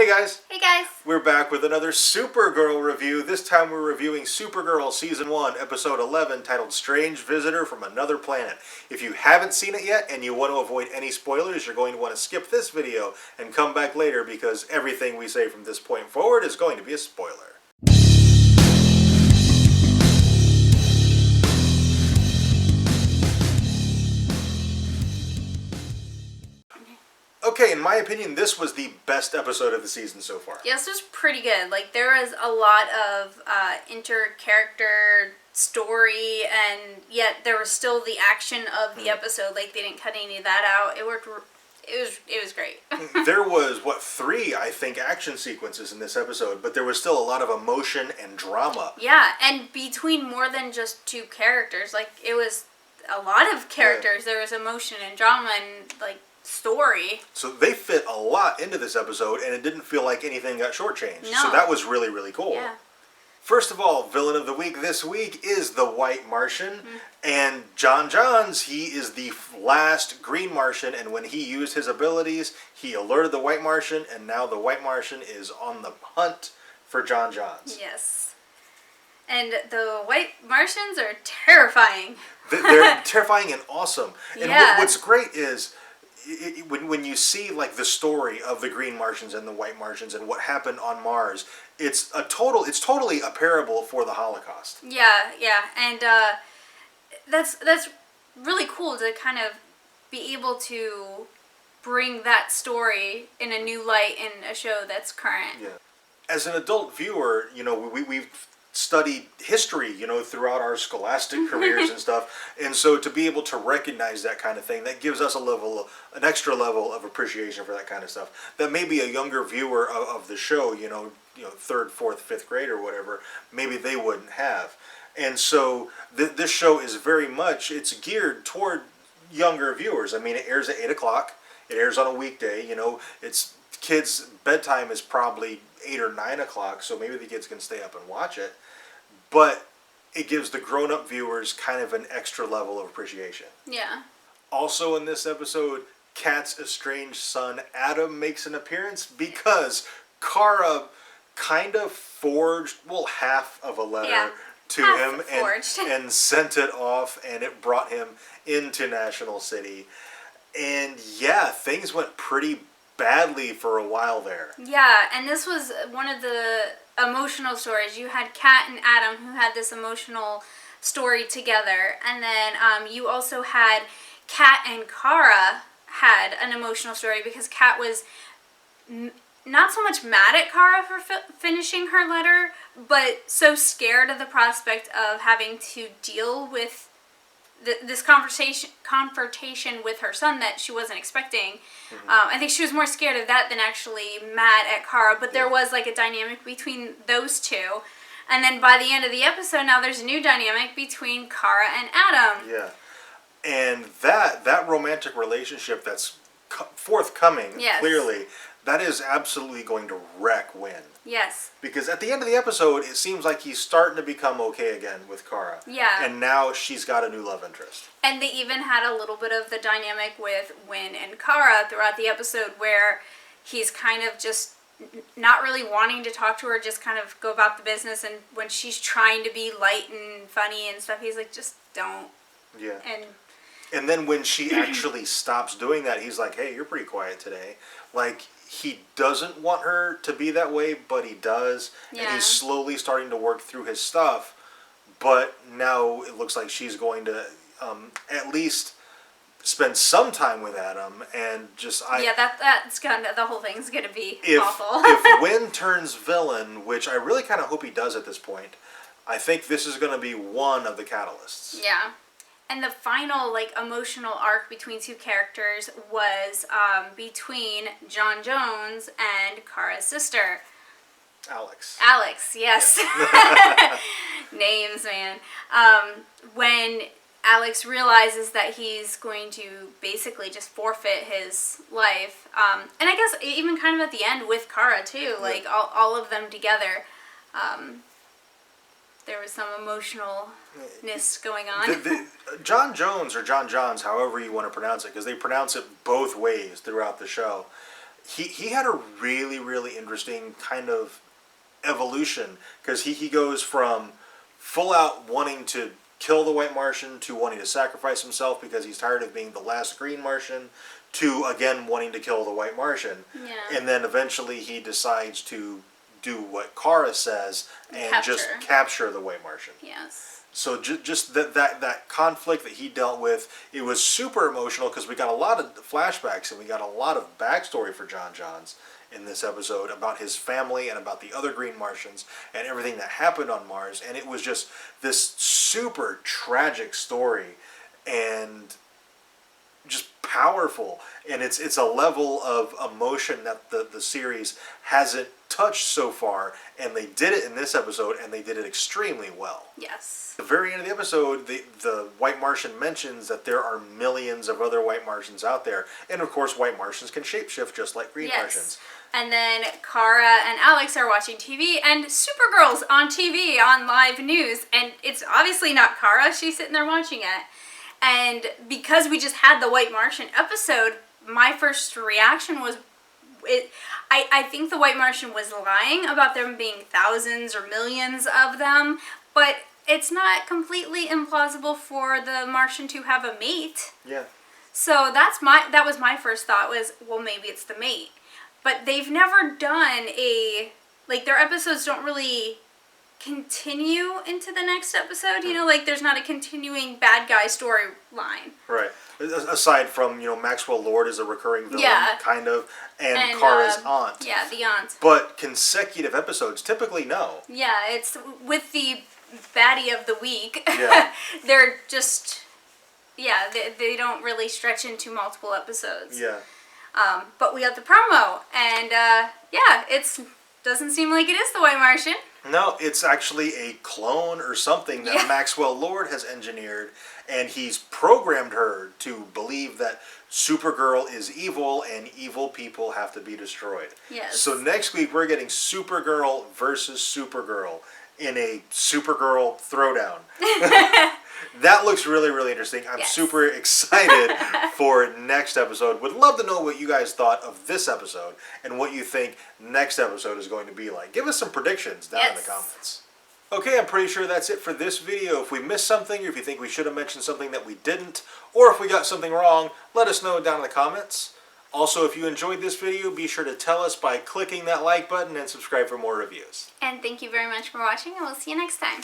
Hey guys! Hey guys! We're back with another Supergirl review. This time we're reviewing Supergirl Season 1, Episode 11, titled Strange Visitor from Another Planet. If you haven't seen it yet and you want to avoid any spoilers, you're going to want to skip this video and come back later because everything we say from this point forward is going to be a spoiler. Okay, in my opinion, this was the best episode of the season so far. Yeah, this was pretty good. Like, there was a lot of inter-character story, and yet there was still the action of the episode. Like, they didn't cut any of that out. It worked. It was great. There was, 3, I think, action sequences in this episode, but there was still a lot of emotion and drama. Yeah, and between more than just two characters. Like, it was a lot of characters. Yeah. There was emotion and drama and, like, story. So they fit a lot into this episode, and it didn't feel like anything got shortchanged. No. So that was really, really cool. Yeah. First of all, villain of the week this week is the White Martian, and John Johns, he is the last Green Martian, and when he used his abilities, he alerted the White Martian, and now the White Martian is on the hunt for John Johns. Yes. And the White Martians are terrifying. They're terrifying and awesome. And yeah. What's great is when you see like the story of the Green Martians and the White Martians and what happened on Mars, it's totally a parable for the Holocaust. Yeah, and that's really cool to kind of be able to bring that story in a new light in a show that's current. Yeah, as an adult viewer, you know, we've studied history, you know, throughout our scholastic careers and stuff, and so to be able to recognize that kind of thing, that gives us an extra level of appreciation for that kind of stuff that maybe a younger viewer of the show, you know, 3rd, 4th, 5th grade or whatever, maybe they wouldn't have. And so this show is very much, it's geared toward younger viewers. I mean, it airs at 8 o'clock, it airs on a weekday, you know, it's kids' bedtime is probably 8 or 9 o'clock, so maybe the kids can stay up and watch it. But it gives the grown-up viewers kind of an extra level of appreciation. Yeah. Also in this episode, Kat's estranged son Adam makes an appearance because Kara kind of forged, half of a letter to him and sent it off, and it brought him into National City. And yeah, things went pretty badly for a while there. Yeah, and this was one of the emotional stories. You had Kat and Adam who had this emotional story together, and then you also had Kat and Kara had an emotional story because Kat was not so much mad at Kara for finishing her letter, but so scared of the prospect of having to deal with this confrontation with her son that she wasn't expecting. I think she was more scared of that than actually mad at Kara, but there was like a dynamic between those two. And then by the end of the episode, now there's a new dynamic between Kara and Adam. Yeah. And that romantic relationship that's forthcoming, clearly, that is absolutely going to wreck Wynn. Yes. Because at the end of the episode, it seems like he's starting to become okay again with Kara. Yeah. And now she's got a new love interest. And they even had a little bit of the dynamic with Wynn and Kara throughout the episode where he's kind of just not really wanting to talk to her, just kind of go about the business. And when she's trying to be light and funny and stuff, he's like, just don't. Yeah. And then when she actually stops doing that, he's like, hey, you're pretty quiet today. Like, he doesn't want her to be that way, but he does. Yeah. And he's slowly starting to work through his stuff. But now it looks like she's going to at least spend some time with Adam and just... that's gonna... The whole thing's going to be awful. If Wynn turns villain, which I really kind of hope he does at this point, I think this is going to be one of the catalysts. Yeah. And the final, like, emotional arc between two characters was between John Jones and Kara's sister. Alex, yes. Names, man. When Alex realizes that he's going to basically just forfeit his life. And I guess even kind of at the end with Kara, too. Like, all of them together. There was some emotionalness going on. John Jones, or John Johns, however you want to pronounce it, because they pronounce it both ways throughout the show. he had a really, really interesting kind of evolution, because he goes from full out wanting to kill the White Martian to wanting to sacrifice himself because he's tired of being the last Green Martian, to again wanting to kill the White Martian. Yeah. And then eventually he decides to do what Kara says and just capture the White Martian. Yes. So just that conflict that he dealt with, it was super emotional, because we got a lot of flashbacks and we got a lot of backstory for John Johns in this episode about his family and about the other Green Martians and everything that happened on Mars. And it was just this super tragic story and just powerful. And it's a level of emotion that the series hasn't touched so far, and they did it in this episode, and they did it extremely well. Yes. At the very end of the episode, the White Martian mentions that there are millions of other White Martians out there, and of course White Martians can shapeshift just like Green Martians. And then Kara and Alex are watching TV, and Supergirl's on TV on live news, and it's obviously not Kara, she's sitting there watching it. And because we just had the White Martian episode, my first reaction was, I think the White Martian was lying about there being thousands or millions of them, but it's not completely implausible for the Martian to have a mate. Yeah. So that was my first thought, was, well, maybe it's the mate. But they've never done their episodes don't really continue into the next episode, there's not a continuing bad guy storyline. Right. Aside from, Maxwell Lord is a recurring villain, kind of, and Kara's aunt. Yeah, the aunt. But consecutive episodes, typically no. Yeah, it's with the baddie of the week. Yeah. They're just, they don't really stretch into multiple episodes. Yeah. But we got the promo, and it doesn't seem like it is the White Martian. No, it's actually a clone or something that Maxwell Lord has engineered, and he's programmed her to believe that Supergirl is evil and evil people have to be destroyed. Yes. So next week we're getting Supergirl versus Supergirl in a Supergirl throwdown. That looks really, really interesting. I'm super excited for next episode. Would love to know what you guys thought of this episode and what you think next episode is going to be like. Give us some predictions down in the comments. Okay, I'm pretty sure that's it for this video. If we missed something, or if you think we should have mentioned something that we didn't, or if we got something wrong, let us know down in the comments. Also, if you enjoyed this video, be sure to tell us by clicking that like button and subscribe for more reviews. And thank you very much for watching, and we'll see you next time.